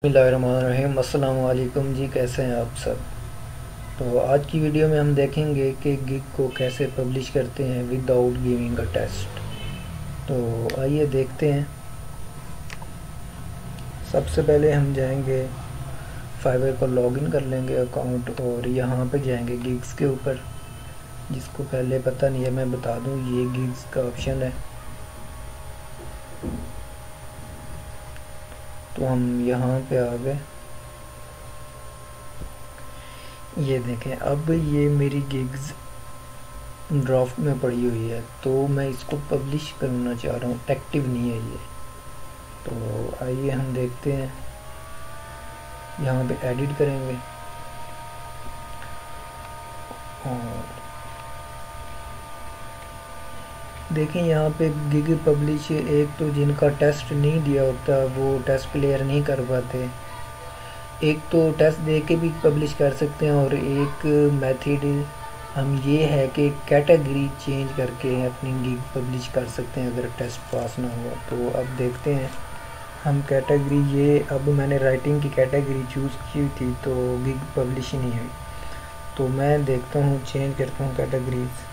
बिस्मिल्लाहिर्रहमानिर्रहीम। अस्सलाम वालेकुम जी, कैसे हैं आप सब। तो आज की वीडियो में हम देखेंगे कि गिग को कैसे पब्लिश करते हैं विदाउट गिविंग अ टेस्ट। तो आइए देखते हैं। सबसे पहले हम जाएंगे फाइवर को लॉगिन कर लेंगे अकाउंट और यहाँ पे जाएंगे गिग्स के ऊपर। जिसको पहले पता नहीं है मैं बता दूँ, ये गिग्स का ऑप्शन है। तो हम यहाँ पे आ गए। ये देखें, अब ये मेरी गिग्स ड्राफ्ट में पड़ी हुई है, तो मैं इसको पब्लिश करना चाह रहा हूँ। एक्टिव नहीं है ये। तो आइए हम देखते हैं। यहाँ पे एडिट करेंगे और देखें यहाँ पे गिग पब्लिश। एक तो जिनका टेस्ट नहीं दिया होता वो टेस्ट क्लियर नहीं कर पाते। एक तो टेस्ट दे के भी पब्लिश कर सकते हैं और एक मेथड हम ये है कि कैटेगरी चेंज करके अपनी गिग पब्लिश कर सकते हैं अगर टेस्ट पास ना हुआ। तो अब देखते हैं हम कैटेगरी। ये अब मैंने राइटिंग की कैटेगरी चूज़ की थी तो गिग पब्लिश नहीं हुई। तो मैं देखता हूँ, चेंज करता हूँ कैटेगरीज।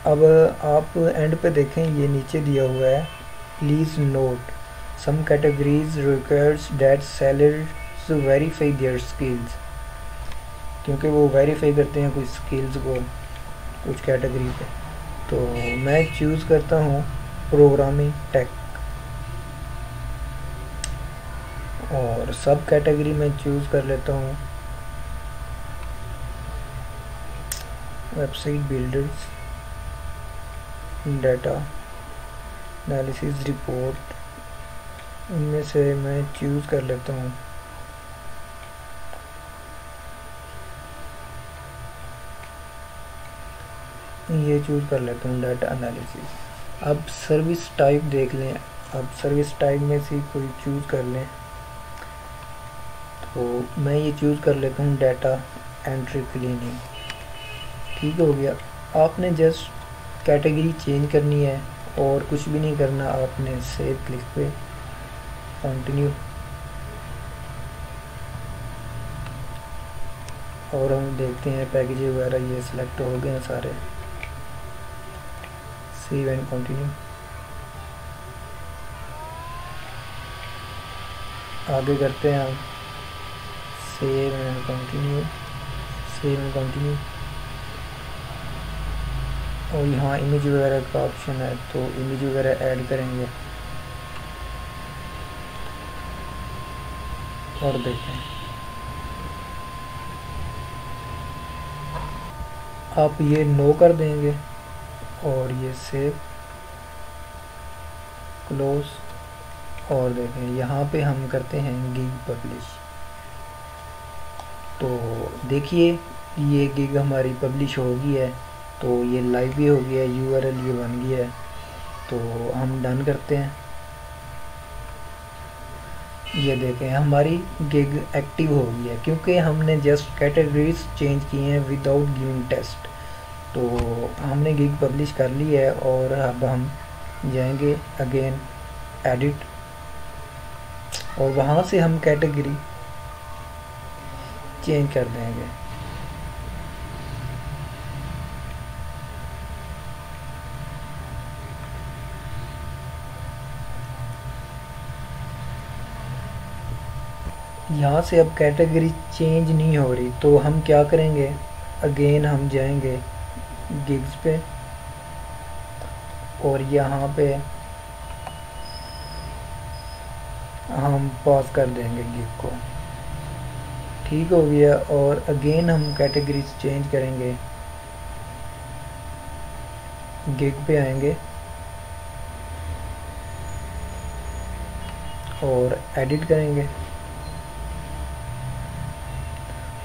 अब आप एंड पे देखें, ये नीचे दिया हुआ है please note some categories requires that sellers verify their skills. क्योंकि वो वेरीफाई करते हैं कुछ स्किल्स को कुछ कैटेगरी पे। तो मैं चूज़ करता हूँ प्रोग्रामिंग टेक और सब कैटेगरी में चूज़ कर लेता हूँ website builders, data analysis, report. इनमें से मैं चूज़ कर लेता हूँ ये चूज़ कर लेता हूँ डाटा एनालिसिस। अब सर्विस टाइप देख लें। अब सर्विस टाइप में से कोई चूज़ कर लें। तो मैं ये चूज़ कर लेता हूँ डाटा एंट्री क्लीनिंग। ठीक हो गया। आपने जस्ट कैटेगरी चेंज करनी है और कुछ भी नहीं करना। आपने सेव क्लिक पे कंटिन्यू। और हम देखते हैं पैकेज वगैरह ये सिलेक्ट हो गए हैं सारे। Save and continue. आगे करते हैं हम save and continue, save and continue. और यहाँ इमेज वगैरह का ऑप्शन है तो इमेज वगैरह ऐड करेंगे और देखें। आप ये नो कर देंगे और ये सेव क्लोज। और देखें यहाँ पे हम करते हैं गिग पब्लिश। तो देखिए ये गिग हमारी पब्लिश हो गई है। तो ये लाइव भी हो गया है, यूआरएल ये बन गया है। तो हम डन करते हैं। ये देखें हमारी गिग एक्टिव हो गई है क्योंकि हमने जस्ट कैटेगरीज चेंज की हैं विदाउट गिविंग टेस्ट। तो हमने गिग पब्लिश कर ली है और अब हम जाएंगे अगेन एडिट और वहाँ से हम कैटेगरी चेंज कर देंगे। यहाँ से अब कैटेगरी चेंज नहीं हो रही तो हम क्या करेंगे, अगेन हम जाएंगे गिग्स पे और यहाँ पे हम पॉज कर देंगे गिग को। ठीक हो गया। और अगेन हम कैटेगरीज चेंज करेंगे, गिग पे आएंगे और एडिट करेंगे।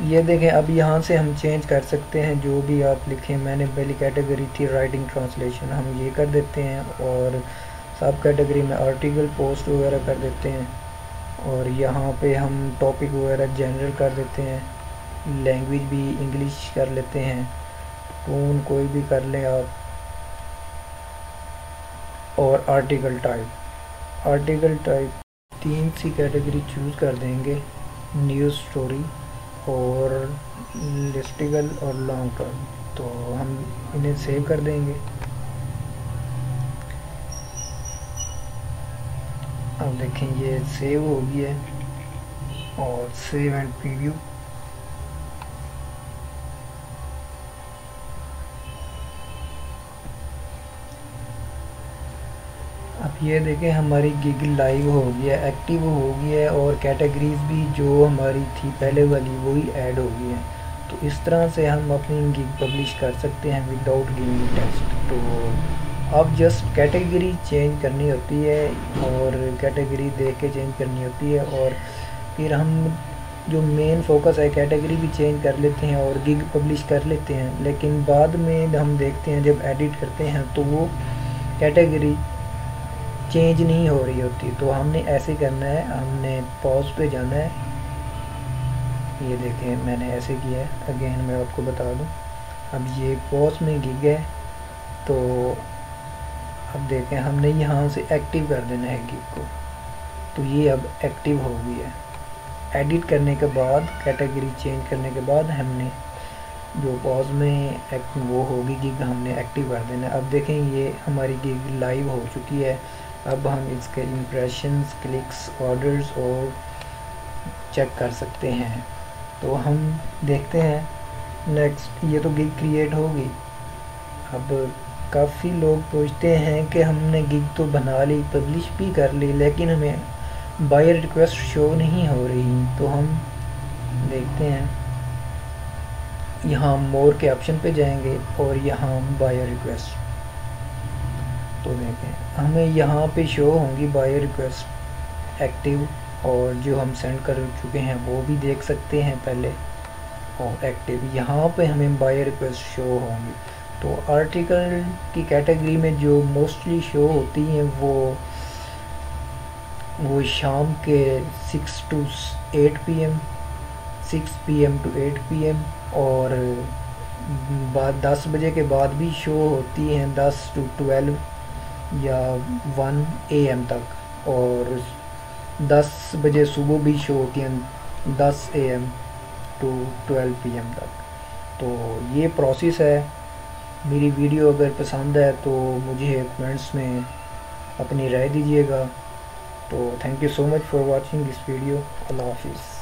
ये देखें अब यहाँ से हम चेंज कर सकते हैं जो भी आप लिखें। मैंने पहली कैटेगरी थी राइटिंग ट्रांसलेशन, हम ये कर देते हैं और सब कैटेगरी में आर्टिकल पोस्ट वगैरह कर देते हैं। और यहाँ पे हम टॉपिक वगैरह जनरल कर देते हैं। लैंग्वेज भी इंग्लिश कर लेते हैं, टोन कोई भी कर लें आप। और आर्टिकल टाइप आर्टिकल टाइप 3 सी कैटेगरी चूज़ कर देंगे, न्यूज़ स्टोरी और लिस्टिकल और लॉन्ग टर्म। तो हम इन्हें सेव कर देंगे। अब देखें ये सेव हो गया है और सेव एंड प्रीव्यू। अब ये देखें हमारी गिग लाइव हो गया, एक्टिव हो गया है और कैटेगरीज भी जो हमारी थी पहले वाली वही ऐड हो गई है। तो इस तरह से हम अपनी गिग पब्लिश कर सकते हैं विदाउट गिविंग टेक्स्ट। तो अब जस्ट कैटेगरी चेंज करनी होती है और कैटेगरी देख के चेंज करनी होती है, और फिर हम जो मेन फोकस है कैटेगरी भी चेंज कर लेते हैं और गिग पब्लिश कर लेते हैं। लेकिन बाद में हम देखते हैं जब एडिट करते हैं तो वो कैटेगरी चेंज नहीं हो रही होती। तो हमने ऐसे करना है, हमने पॉज पे जाना है। ये देखें मैंने ऐसे किया है, अगेन मैं आपको बता दूं। अब ये पॉज में गिग है, तो अब देखें हमने यहाँ से एक्टिव कर देना है गिग को। तो ये अब एक्टिव हो गई है। एडिट करने के बाद, कैटेगरी चेंज करने के बाद हमने जो पॉज में वो होगी गिग हमने एक्टिव कर देना है। अब देखें ये हमारी गिग लाइव हो चुकी है। अब हम इसके इम्प्रेशंस, क्लिक्स, ऑर्डर्स और चेक कर सकते हैं। तो हम देखते हैं नेक्स्ट। ये तो गिग क्रिएट होगी। अब काफ़ी लोग पूछते हैं कि हमने गिग तो बना ली, पब्लिश भी कर ली, लेकिन हमें बायर रिक्वेस्ट शो नहीं हो रही। तो हम देखते हैं, यहाँ मोर के ऑप्शन पे जाएंगे और यहाँ बायर रिक्वेस्ट। तो देखें हमें यहाँ पे शो होंगी बायर रिक्वेस्ट एक्टिव, और जो हम सेंड कर चुके हैं वो भी देख सकते हैं पहले, और एक्टिव यहाँ पे हमें बायर रिक्वेस्ट शो होंगी। तो आर्टिकल की कैटेगरी में जो मोस्टली शो होती हैं वो शाम के 6 to 8 PM, 6 PM to 8 PM, और बाद 10 बजे के बाद भी शो होती हैं 10 to 12 या 1 AM तक, और 10 बजे सुबह भी शो होती हैं 10 AM to 12 PM तक। तो ये प्रोसेस है। मेरी वीडियो अगर पसंद है तो मुझे कमेंट्स में अपनी राय दीजिएगा। तो thank you so much for watching this video. अल्लाह हाफिज़।